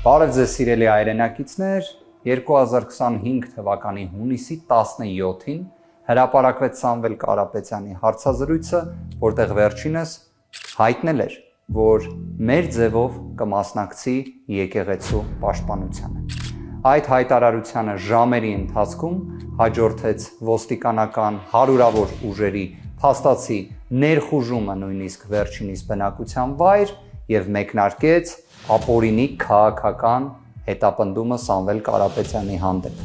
Բարև ձեզ սիրելի հայրենակիցներ, 2025 թվականի հունիսի 17-ին հրապարակվեց Սամվել Կարապետյանի հարցազրույցը, որտեղ վերջինս հայտնել էր, որ մեր ձևով կմասնակցի եկեղեցու պաշտպանությանը։ Այդ հայտարարությանը ժամերի ընթացքում հաջորդեց ոստիկանական հարյուրավոր ուժերի փաստացի ներխուժումը նույնիսկ վերջինիս բնակության վայր եւ մեկնարկեց ապօրինի քաղաքական հետապնդումը Սամվել Կարապետյանի հանդեպ։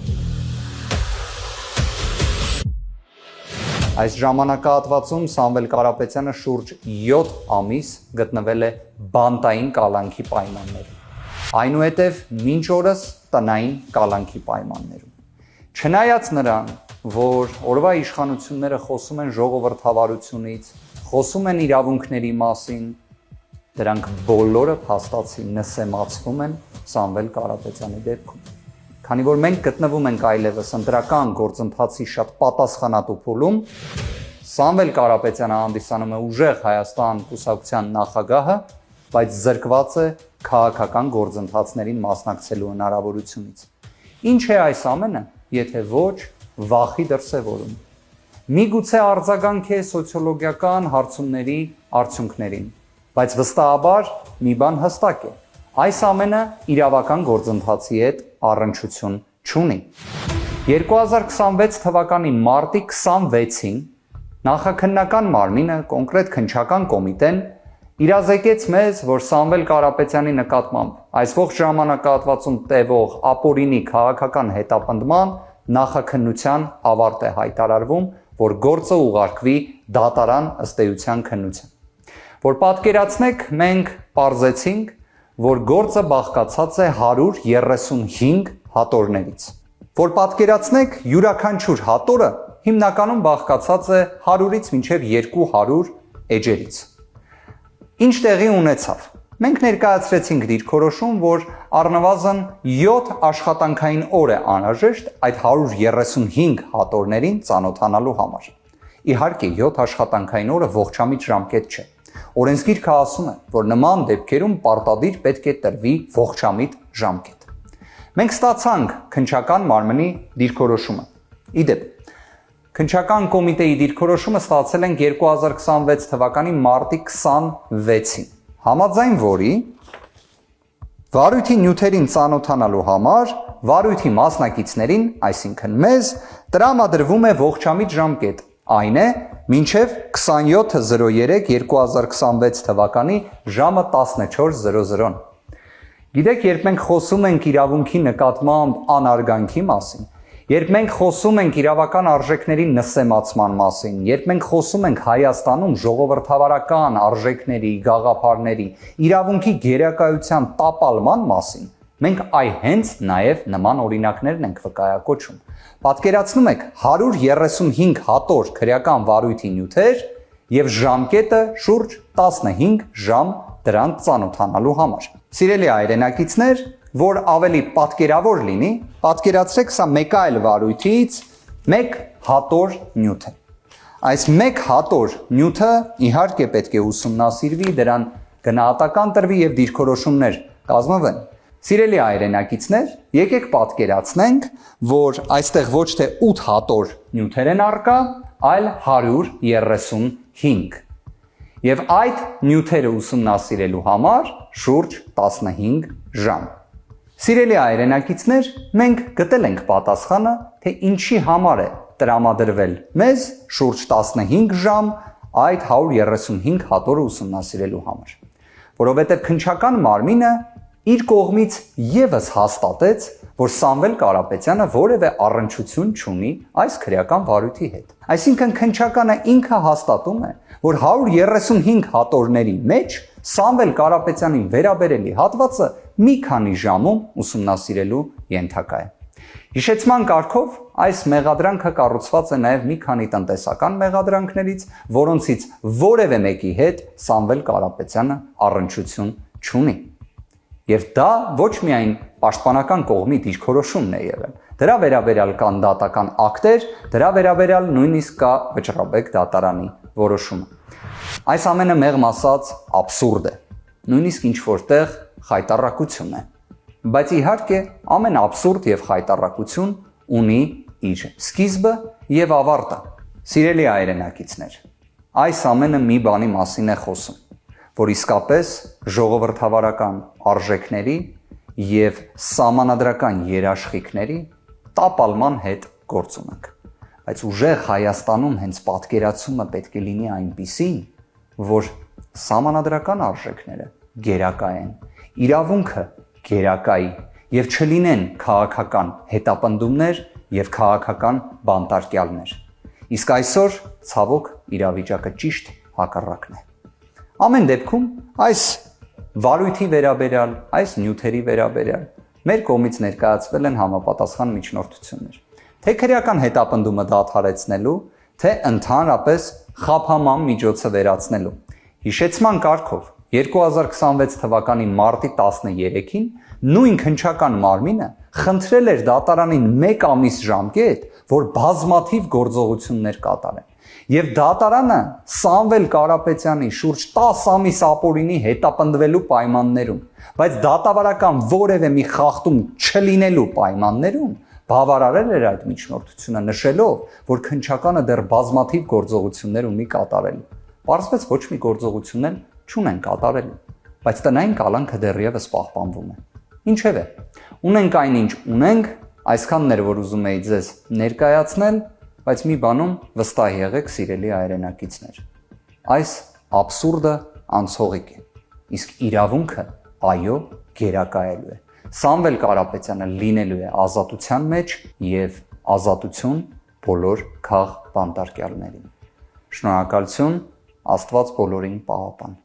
Այս ժամանակահատվածում Սամվել Կարապետյանը շուրջ 7 ամիս գտնվել է բանտային կալանքի պայմաններում, այնուհետև մինչ օրս տնային կալանքի պայմաններում։ Չնայած նրան, որ օրվա իշխանությունները խոսում են ժողովրդավարությունից, խոսում են իրավունքների մասին, դրանք բոլորը փաստացի նսեմացվում են Սամվել Կարապետյանի դեպքում։ Քանի որ մենք գտնվում ենք այլևս ընտրական գործընթացի շատ պատասխանատու փուլում, Սամվել Կարապետյանը հանդիսանում է ուժեղ Հայաստան կուսակցության նախագահը, բայց զրկված է քաղաքական գործընթացներին մասնակցելու հնարավորությունից։ Ինչ է այս ամենը, եթե ոչ վախի դրսևորում։ Միգուցե արձագանք է սոցիոլոգիական հարցումների արդյունքներին, բայց վստահաբար մի բան հստակ է. այս ամենը իրավական գործընթացի հետ առնչություն չունի։ 2026 թվականի մարտի 26-ին նախաքննական մարմինը, կոնկրետ քննչական կոմիտեն իրազեկեց մեզ, որ Սամվել Կարապետյանի նկատմամբ այս ողջ ժամանակահատվածում տևող ապօրինի քաղաքական հետապնդման նախաքննության ավարտ է հայտարարվում, որ գործը ուղարկվի դատարան ըստ էության քննության։ Որ պատկերացնեք, մենք պարզեցինք, որ գործը բաղկացած է 135 հատորներից։ Որ պատկերացնեք, յուրաքանչյուր հատորը հիմնականում բաղկացած է 100-ից մինչև 200 էջերից։ Ինչ տեղի ունեցավ։ Մենք ներկայացրեցինք դիրքորոշում, որ առնվազն 7 աշխատանքային օր է անհրաժեշտ այդ 135 հատորներին ծանոթանալու համար։ Իհարկե, 7 աշխատանքային օրը ողջամիտ ժամկետ չէ։ Օրենսգիրքը ասում է, որ նման դեպքերում պարտադիր պետք է տրվի ողջամիտ ժամկետ։ Մենք ստացանք քննչական մարմնի դիրքորոշումը։ Իդեպ, քննչական կոմիտեի դիրքորոշումը ստացել ենք 2026 թվականի մարտի 26-ին, համաձայն որի վարույթի նյութերին ծանոթանալու համար վարույթի մասնակիցներին, այսինքն մեզ, տրամադրվում է ողջամիտ ժամկետ, այն է մինչև 27.03.2026 թվականի ժամը 14:00-ն։ Գիտեք, երբ մենք խոսում ենք իրավունքի նկատմամբ անարգանքի մասին, երբ մենք խոսում ենք իրավական արժեքների նսեմացման մասին, երբ մենք խոսում ենք Հայաստանում ժողովրդավարական արժեքների, գաղափարների, իրավունքի գերակայության տապալման մասին, մենք հենց նաև նման օրինակներն ենք վկայակոչում։ Պատկերացնում եք 135 հատոր քրեական վարույթի նյութեր եւ ժամկետը շուրջ 15 ժամ դրանց ծանոթանալու համար։ Սիրելի հայրենակիցներ, որ ավելի պատկերավոր լինի, պատկերացրեք, սա մեկ այլ վարույթից մեկ հատոր նյութ է։ Այս մեկ հատոր նյութը իհարկե պետք է ուսումնասիրվի, դրան գնահատական տրվի եւ դիրքորոշումներ կազմվեն։ Սիրելի հայրենակիցներ, եկեք պատկերացնենք, որ այստեղ ոչ թե 8 հատոր նյութեր են առկա, այլ 135։ Եվ այդ նյութերը ուսումնասիրելու համար շուրջ 15 ժամ։ Սիրելի հայրենակիցներ, մենք գտել ենք պատասխանը, թե ինչի համար է տրամադրվել մեզ շուրջ 15 ժամ այդ 135 հատորը ուսումնասիրելու համար։ Որովհետև քննչական մարմինը իր կողմից եւս հաստատեց, որ Սամվել Կարապետյանը որևէ առնչություն չունի այս քրեական վարույթի հետ։ Այսինքն քննչականը ինքը հաստատում է, որ 135 հատորների մեջ Սամվել Կարապետյանին վերաբերելի հատվածը մի քանի ժամում ուսումնասիրելու ենթակա է։ Հիշեցման կարգով այս մեղադրանքը կառուցված է նաև մի քանի տնտեսական մեղադրանքներից, որոնցից որևէ մեկի հետ Սամվել Կարապետյանը առնչություն չունի։ Եվ դա ոչ միայն պաշտպանական կողմի դիրքորոշումն է եղել, դրա վերաբերյալ կան դատական ակտեր, դրա վերաբերյալ նույնիսկ կա Վճռաբեկ դատարանի որոշումը։ Այս ամենը մեղմ ասած աբսուրդ է, նույնիսկ ինչ որտեղ խայտառակություն է։ Բայց իհարկե ամեն աբսուրդ եւ խայտառակություն ունի իր սկիզբը եւ ավարտը։ Սիրելի հայրենակիցներ, այս ամենը մի բանի մասին է խոսում, որ իսկապես ժողովրդավարական արժեքների եւ սահմանադրական երաշխիքների տապալման հետ գործ ունենք։ Բայց ուժեղ Հայաստանում հենց պատկերացումը պետք է լինի այնպիսին, որ սահմանադրական արժեքները գերակա են, իրավունքը գերակայի եւ չլինեն քաղաքական հետապնդումներ եւ քաղաքական բանտարկյալներ։ Իսկ այսօր ցավոք իրավիճակը ճիշտ հակառակն է։ Ամեն դեպքում այս վարույթի վերաբերյալ, այս նյութերի վերաբերյալ մեր կողմից ներկայացվել են համապատասխան միջնորդություններ։ Թե քրեական հետապնդումը դադարեցնելու, թե ընդհանրապես խափաման միջոցը վերացնելու։ Հիշեցման կարգով 2026 թվականի մարտի 13-ին նույն քննչական մարմինը խնդրել էր դատարանին 1 ամիս ժամկետ, որ բազմաթիվ գործողություններ կատարեն։ Եվ դատարանը Սամվել Կարապետյանի շուրջ 10 ամիս ապօրինի հետապնդվելու պայմաններում, բայց դատավարական որևէ մի խախտում չլինելու պայմաններում բավարարել էր այդ միջնորդությունը նշելով, որ քննչականը դեռ բազմաթիվ գործողություններ ունի կատարելու։ Պարզվեց ոչ մի գործողություն էլ չունեն կատարելու, բայց տնային կալանքը դեռևս պահպանվում է։ Ինչևէ, ունենք այնինչ ունենք, այսքանն էր, որ ուզում էի ձեզ ներկայացնել, բայց մի բանում վստահ եղեք, սիրելի հայրենակիցներ։ Այս աբսուրդը անցողիկ է, իսկ իրավունքը, այո, գերակայելու է։ Սամվել Կարապետյանը լինելու է ազատության մեջ եւ ազատություն բոլոր քաղ բանտարկյալներին։ Շնորհակալություն, Աստված բոլորին պահապան։